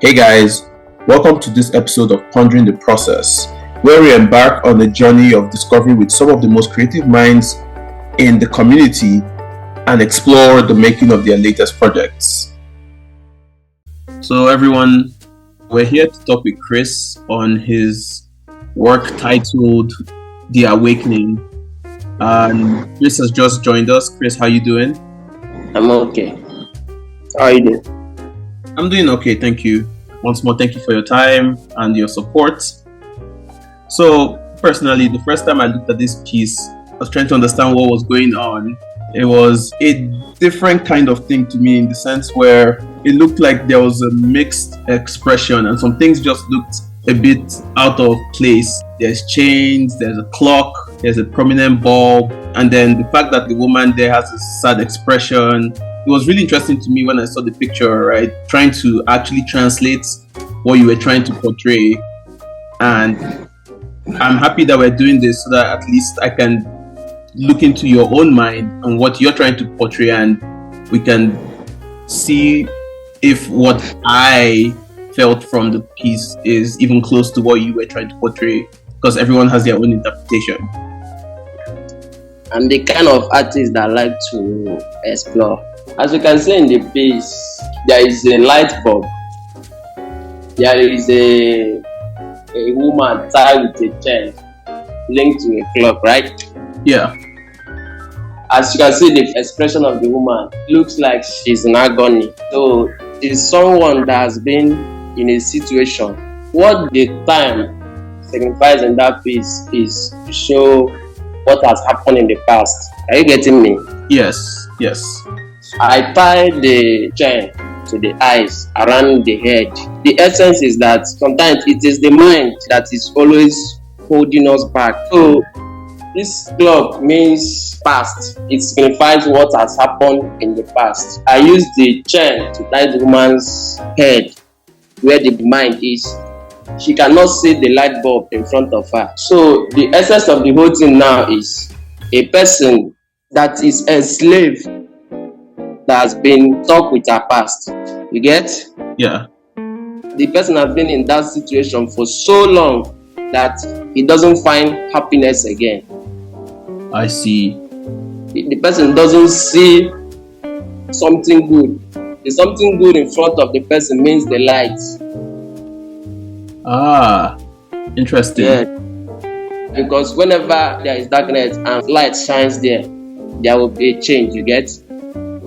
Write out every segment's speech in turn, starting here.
Hey guys, welcome to this episode of Pondering the Process, where we embark on a journey of discovery with some of the most creative minds in the community and explore the making of their latest projects. So, everyone, we're here to talk with Chris on his work titled The Awakening. And Chris has just joined us. Chris, how you doing? I'm okay. How are you doing? I'm doing okay, thank you. Once more, thank you for your time and your support. So, personally, the first time I looked at this piece, I was trying to understand what was going on. It was a different kind of thing to me in the sense where it looked like there was a mixed expression and some things just looked a bit out of place. There's chains, there's a clock, there's a prominent bulb, and then the fact that the woman there has a sad expression. It was really interesting to me when I saw the picture, right? Trying to actually translate what you were trying to portray. And I'm happy that we're doing this so that at least I can look into your own mind and what you're trying to portray, and we can see if what I felt from the piece is even close to what you were trying to portray, because everyone has their own interpretation. I'm the kind of artist that like to explore. As you can see in the piece, there is a light bulb. There is a woman tied with a chain linked to a clock, right? Yeah. As you can see, the expression of the woman looks like she's in agony. So it's someone that has been in a situation. What the time signifies in that piece is to show what has happened in the past. Are you getting me? Yes. I tied the chain to the eyes around the head. The essence is that sometimes it is the mind that is always holding us back. So this clock means past. It signifies what has happened in the past. I used the chain to tie the woman's head where the mind is. She cannot see the light bulb in front of her. So the essence of the whole thing now is a person that is a slave that has been stuck with her past. You get? Yeah. The person has been in that situation for so long that he doesn't find happiness again. I see. The person doesn't see something good. The something good in front of the person means the light. Interesting. Yeah. Because whenever there is darkness and light shines there will be a change, you get?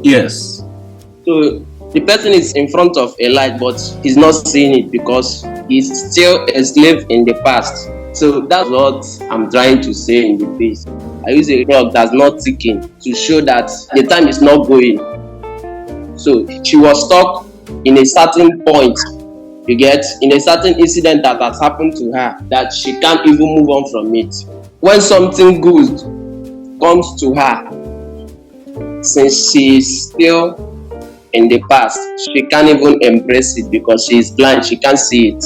Yes. So the person is in front of a light, but he's not seeing it because he's still a slave in the past. So that's what I'm trying to say in the piece. I use a clock that's not ticking to show that the time is not going. So she was stuck in a certain point, you get, in a certain incident that has happened to her that she can't even move on from it. When something good comes to her, since she is still in the past, she can't even embrace it because she is blind, she can't see it.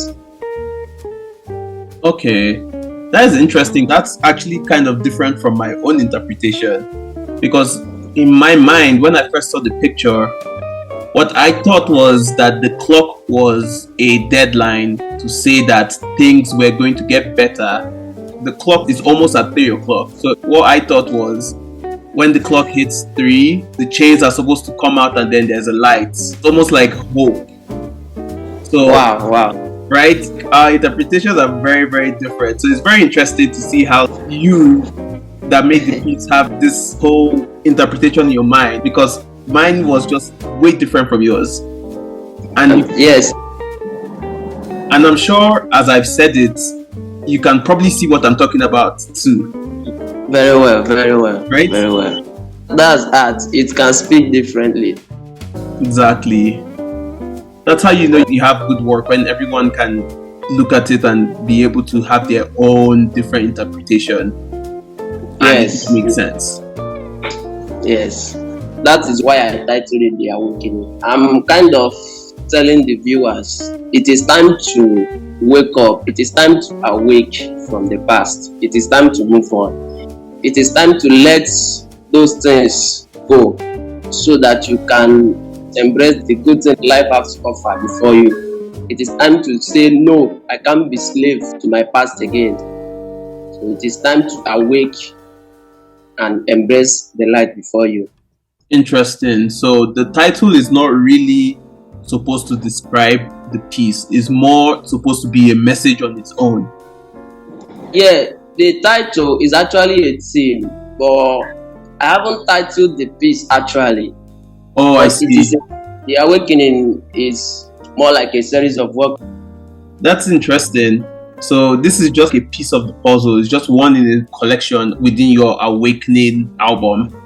Okay, that is interesting. That's actually kind of different from my own interpretation, because in my mind, when I first saw the picture, what I thought was that the clock was a deadline to say that things were going to get better. The clock is almost at 3 o'clock. So what I thought was, when the clock hits 3, the chains are supposed to come out and then there's a light. It's almost like hope. So Wow. right? Our interpretations are very, very different. So it's very interesting to see how you that made the piece have this whole interpretation in your mind, because mine was just way different from yours. And Yes. and I'm sure as I've said it, you can probably see what I'm talking about too. Very well. Right? Very well. That's art. It can speak differently. Exactly. That's how you know you have good work, when everyone can look at it and be able to have their own different interpretation. Yes. And it makes sense. Yes. That is why I titled it The Awakening. I'm kind of telling the viewers it is time to wake up. It is time to awake from the past. It is time to move on. It is time to let those things go so that you can embrace the good things life has to offer before you. It is time to say no, I can't be slave to my past again. So it is time to awake and embrace the light before you. Interesting. So the title is not really supposed to describe the piece. It's more supposed to be a message on its own. Yeah, the title is actually a theme, but I haven't titled the piece actually. Oh, I see. The awakening is more like a series of work. That's interesting. So this is just a piece of the puzzle. It's just one in a collection within your Awakening album.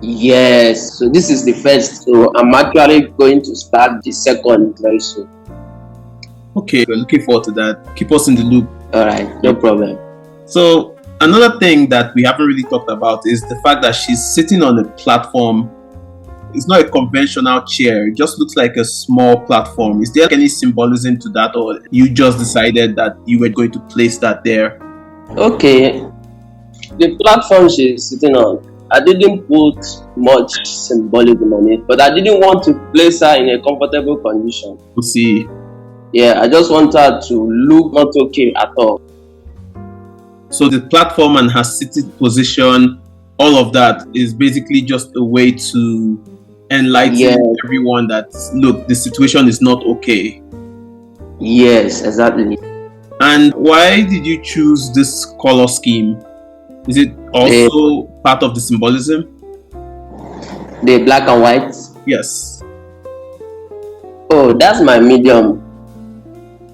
Yes. So this is the first. So I'm actually going to start the second very soon. Okay, we're looking forward to that. Keep us in the loop. All right, no problem. So another thing that we haven't really talked about is the fact that she's sitting on a platform. It's not a conventional chair. It just looks like a small platform. Is there any symbolism to that, or you just decided that you were going to place that there? Okay. The platform she's sitting on, I didn't put much symbolism on it, but I didn't want to place her in a comfortable condition. We'll see. Yeah, I just want her to look not okay at all. So the platform and her sitting position, all of that is basically just a way to enlighten everyone that, look, the situation is not okay. Yes, exactly. And why did you choose this color scheme? Is it also part of the symbolism? The black and white? Yes. Oh, that's my medium.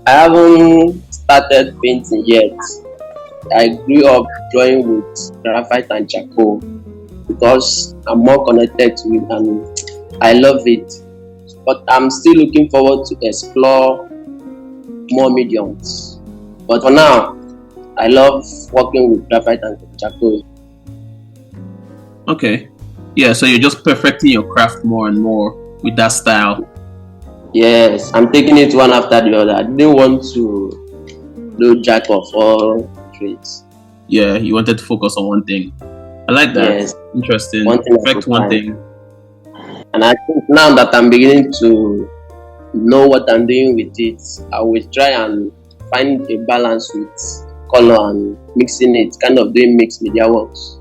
I haven't started painting yet. I grew up drawing with graphite and charcoal because I'm more connected to it and I love it. But I'm still looking forward to explore more mediums. But for now, I love working with graphite and charcoal. Okay. Yeah, so you're just perfecting your craft more and more with that style. Yes, I'm taking it one after the other. I didn't want to do jack of all trades. Yeah, you wanted to focus on one thing. I like that. Yes. Interesting. Perfect one thing. And I think now that I'm beginning to know what I'm doing with it, I will try and find a balance with color and mixing it, kind of doing mixed media works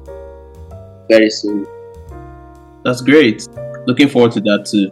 very soon. That's great. Looking forward to that too.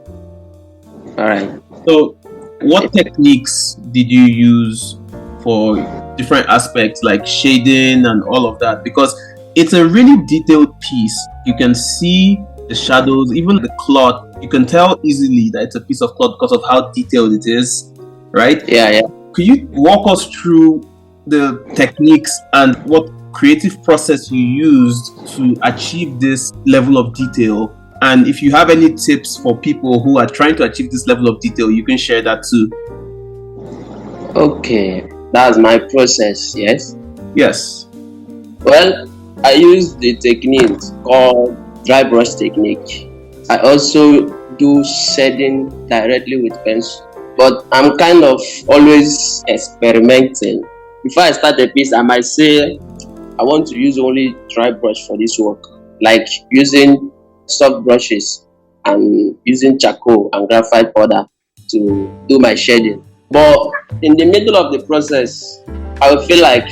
All right. So, what techniques did you use for different aspects like shading and all of that? Because it's a really detailed piece. You can see the shadows, even the cloth. You can tell easily that it's a piece of cloth because of how detailed it is, right? Yeah. Could you walk us through the techniques and what creative process you used to achieve this level of detail? And if you have any tips for people who are trying to achieve this level of detail, you can share that too. Okay, that's my process, yes? Yes. Well, I use the technique called dry brush technique. I also do shading directly with pencil, but I'm kind of always experimenting. Before I start a piece, I might say I want to use only dry brush for this work, like using soft brushes and using charcoal and graphite powder to do my shading. But in the middle of the process, I will feel like,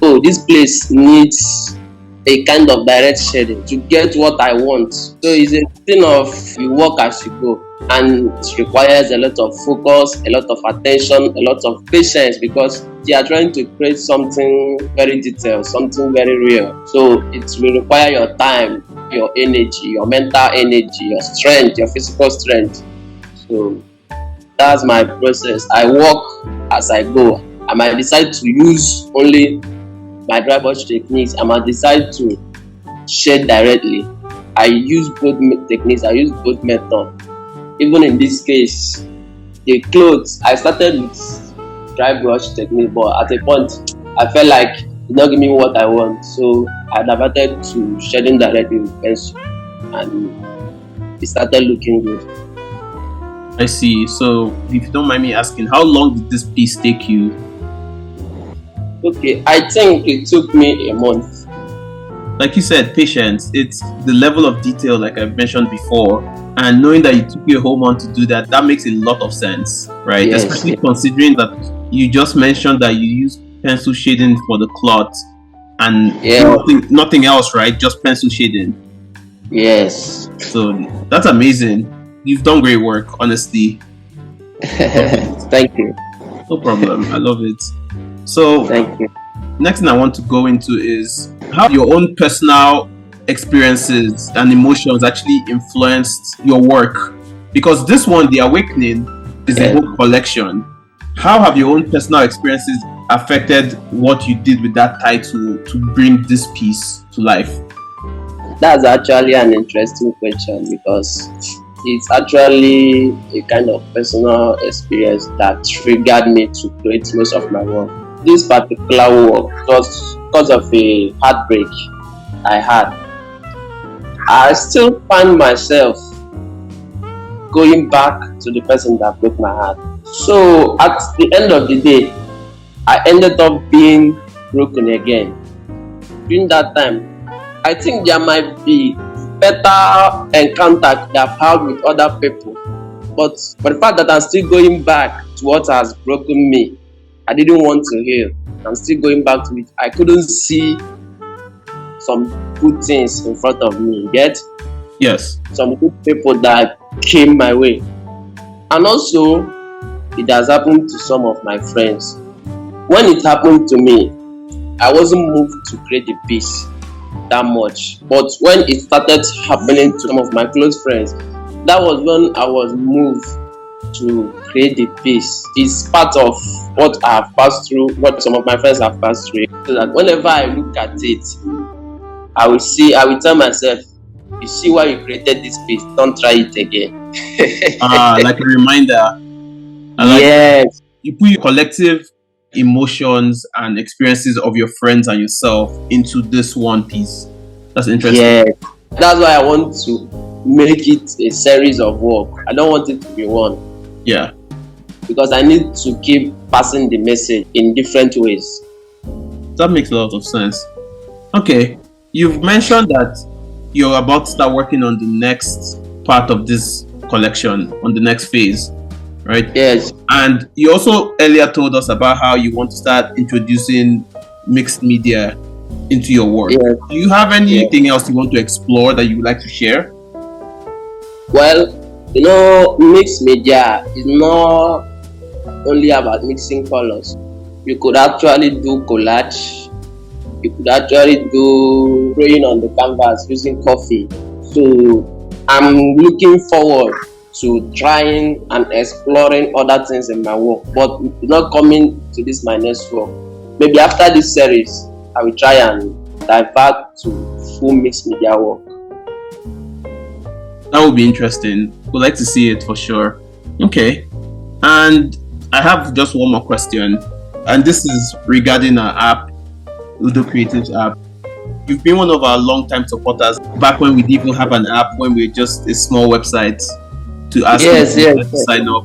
oh, this place needs a kind of direct shading to get what I want. So it's a thing of you work as you go, and it requires a lot of focus, a lot of attention, a lot of patience, because you are trying to create something very detailed, something very real. So it will require your time, your energy, your mental energy, your strength, your physical strength. So that's my process. I work as I go. I might decide to use only my dry brush techniques. I might decide to shade directly. I use both techniques. I use both methods. Even in this case, the clothes, I started with dry brush technique, but at a point, I felt like it's not giving me what I want. So I diverted to shading directly with pencil, and it started looking good. I see. So if you don't mind me asking, how long did this piece take you? Okay, I think it took me a month. like you said, patience. It's the level of detail, like I mentioned before, and knowing that you took you a whole month to do that. That makes a lot of sense, right? Yes, Especially yes. considering that you just mentioned that you use pencil shading for the cloth and Yeah. nothing else, right? Just pencil shading. Yes. So that's amazing. You've done great work, honestly. Thank you. No problem. I love it. So Thank you. next thing I want to go into is how your own personal experiences and emotions actually influenced your work. Because this one, The Awakening, is a Yeah. whole collection. How have your own personal experiences affected what you did with that title to bring this piece to life? That's actually an interesting question because it's actually a kind of personal experience that triggered me to create most of my work. This particular work was because of a heartbreak I had. I still find myself going back to the person that broke my heart. So at the end of the day, I ended up being broken again. During that time, I think there might be better encounter that I've had with other people. But for the fact that I'm still going back to what has broken me, I didn't want to heal. I'm still going back to it. I couldn't see some good things in front of me, yet Yes. some good people that came my way. And also, it has happened to some of my friends. When it happened to me, I wasn't moved to create a piece that much. But when it started happening to some of my close friends, that was when I was moved to create the piece. It's part of what I have passed through, what some of my friends have passed through. So that whenever I look at it, I will tell myself, you see why you created this piece, don't try it again. Like a reminder. Yes. You put your collective emotions and experiences of your friends and yourself into this one piece. That's interesting. Yes. That's why I want to make it a series of work. I don't want it to be one. Yeah. Because I need to keep passing the message in different ways. That makes a lot of sense. Okay. You've mentioned that you're about to start working on the next part of this collection, on the next phase, right? Yes. And you also earlier told us about how you want to start introducing mixed media into your work. Yes. Do you have anything else you want to explore that you would like to share? Well, mixed media is not only about mixing colors. You could actually do collage. You could actually do drawing on the canvas using coffee. So I'm looking forward to trying and exploring other things in my work, but not coming to this my next work. Maybe after this series, I will try and divert to full mixed media work. That would be interesting. Would like to see it for sure. Okay. And I have just one more question. And this is regarding our app, Udo Creatives app. You've been one of our long-time supporters back when we didn't even have an app, when we were just a small website to ask people to sign up.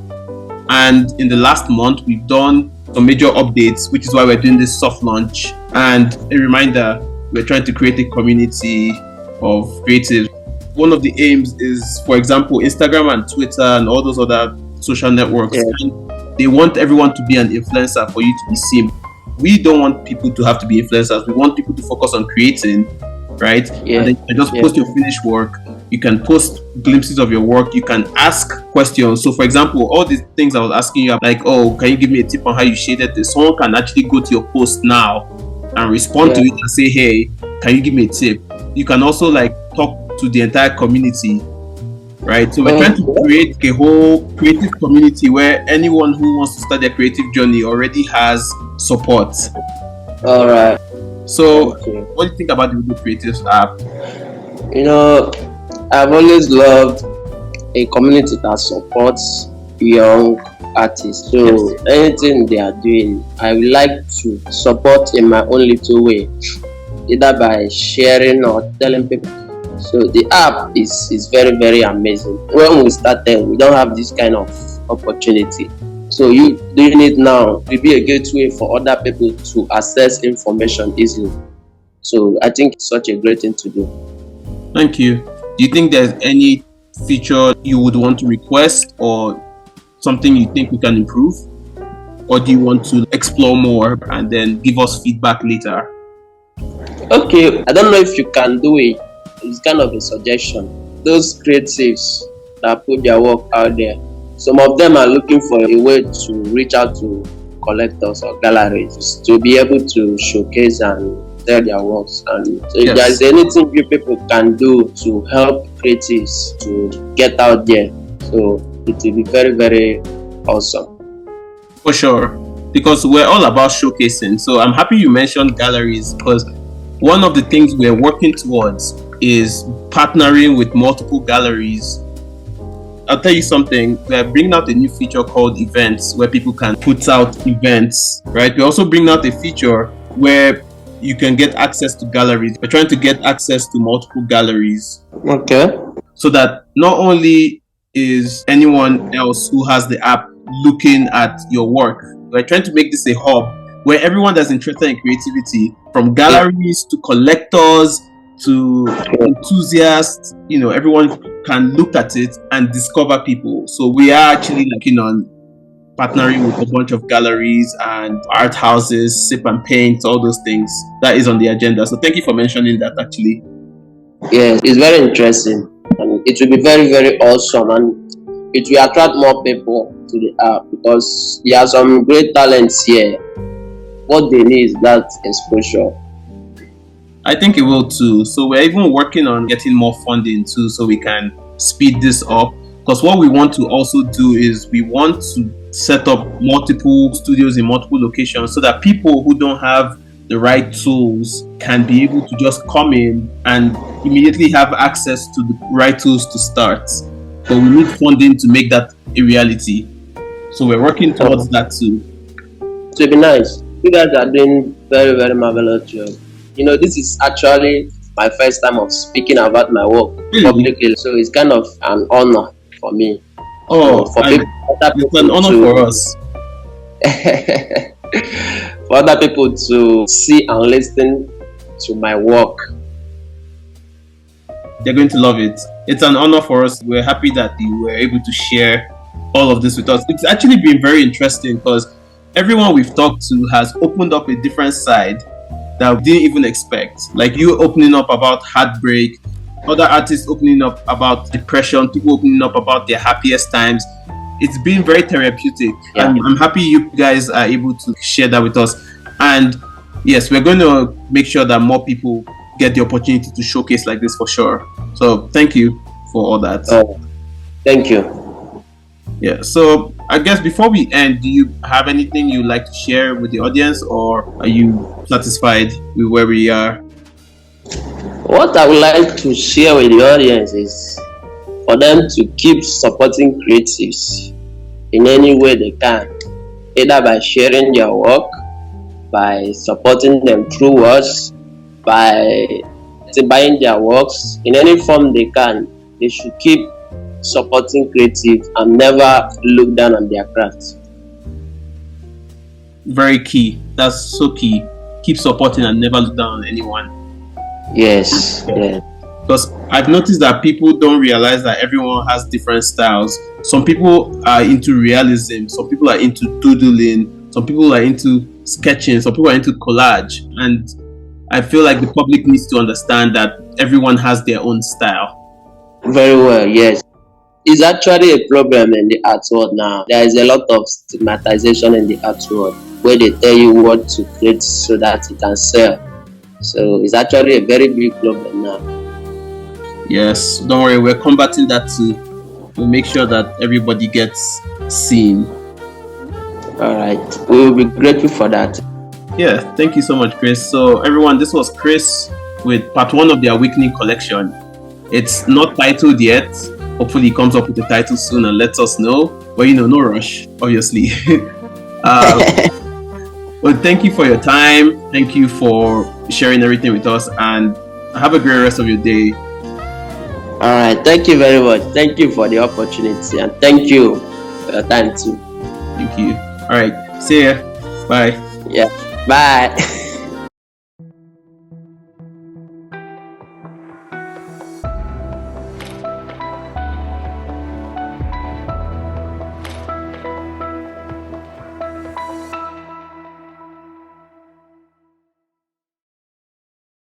And in the last month, we've done some major updates, which is why we're doing this soft launch. And a reminder, we're trying to create a community of creatives. One of the aims is, for example, Instagram and Twitter and all those other social networks. And they want everyone to be an influencer for you to be seen. We don't want people to have to be influencers. We want people to focus on creating, right? Yeah. And then you can just post your finished work. You can post glimpses of your work. You can ask questions. So, for example, all these things I was asking you, like, oh, can you give me a tip on how you shaded this? Someone can actually go to your post now and respond to it and say, hey, can you give me a tip? You can also talk to the entire community, right? So we're trying to create a whole creative community where anyone who wants to start their creative journey already has support. All right. So what do you think about the Udo Creatives app? I've always loved a community that supports young artists. So anything they are doing, I would like to support in my own little way, either by sharing or telling people. So the app is very, very amazing. When we started, we don't have this kind of opportunity. So you doing it now will be a gateway for other people to access information easily. So I think it's such a great thing to do. Thank you. Do you think there's any feature you would want to request or something you think we can improve? Or do you want to explore more and then give us feedback later? Okay, I don't know if you can do it. It's kind of a suggestion. Those creatives that put their work out there, some of them are looking for a way to reach out to collectors or galleries to be able to showcase and sell their works. And so if there's anything you people can do to help creatives to get out there, so it will be very, very awesome. For sure, because we're all about showcasing. So I'm happy you mentioned galleries, because one of the things we're working towards is partnering with multiple galleries. I'll tell you something, we're bringing out a new feature called events, where people can put out events, right? We're also bringing out a feature where you can get access to galleries. We're trying to get access to multiple galleries. Okay. So that not only is anyone else who has the app looking at your work, we're trying to make this a hub where everyone that's interested in creativity, from galleries to collectors to enthusiasts, everyone can look at it and discover people. So we are actually looking on partnering with a bunch of galleries and art houses, sip and paint, all those things. That is on the agenda. So thank you for mentioning that actually. Yes, it's very interesting and it will be very, very awesome, and it will attract more people to the app because there are some great talents here. What they need is that exposure. I think it will too. So we're even working on getting more funding too, so we can speed this up. Because what we want to also do is we want to set up multiple studios in multiple locations so that people who don't have the right tools can be able to just come in and immediately have access to the right tools to start. But we need funding to make that a reality. So we're working towards that too. It will be nice. You guys are doing very, very marvelous job. This is actually my first time of speaking about my work publicly, so it's kind of an honor for me. It's an honor for us. For other people to see and listen to my work. They're going to love it. It's an honor for us. We're happy that you were able to share all of this with us. It's actually been very interesting because everyone we've talked to has opened up a different side that we didn't even expect. Like you opening up about heartbreak, other artists opening up about depression, people opening up about their happiest times. It's been very therapeutic. Yeah. And I'm happy you guys are able to share that with us. And yes, we're going to make sure that more people get the opportunity to showcase like this for sure. So thank you for all that. Thank you. Yeah, so I guess before we end, do you have anything you'd like to share with the audience, or are you satisfied with where we are? What I would like to share with the audience is for them to keep supporting creatives in any way they can, either by sharing their work, by supporting them through words, by buying their works, in any form they can. They should keep supporting creative and never look down on their craft. Very key. That's so key. Keep supporting and never look down on anyone. Yes. Yeah. Because I've noticed that people don't realize that everyone has different styles. Some people are into realism, some people are into doodling, some people are into sketching, some people are into collage. And I feel like the public needs to understand that everyone has their own style. Very well, yes. It's actually a problem in the art world now. There is a lot of stigmatization in the art world where they tell you what to create so that you can sell. So it's actually a very big problem now. Yes, don't worry, we're combating that too. We'll make sure that everybody gets seen. All right, we will be grateful for that. Yeah, thank you so much, Chris. So everyone, this was Chris with part 1 of the Awakening collection. It's not titled yet. Hopefully he comes up with a title soon and lets us know. But no rush, obviously. Well, thank you for your time. Thank you for sharing everything with us, and have a great rest of your day. All right, thank you very much. Thank you for the opportunity, and thank you for your time too. Thank you. All right, see ya. Bye. Yeah, bye.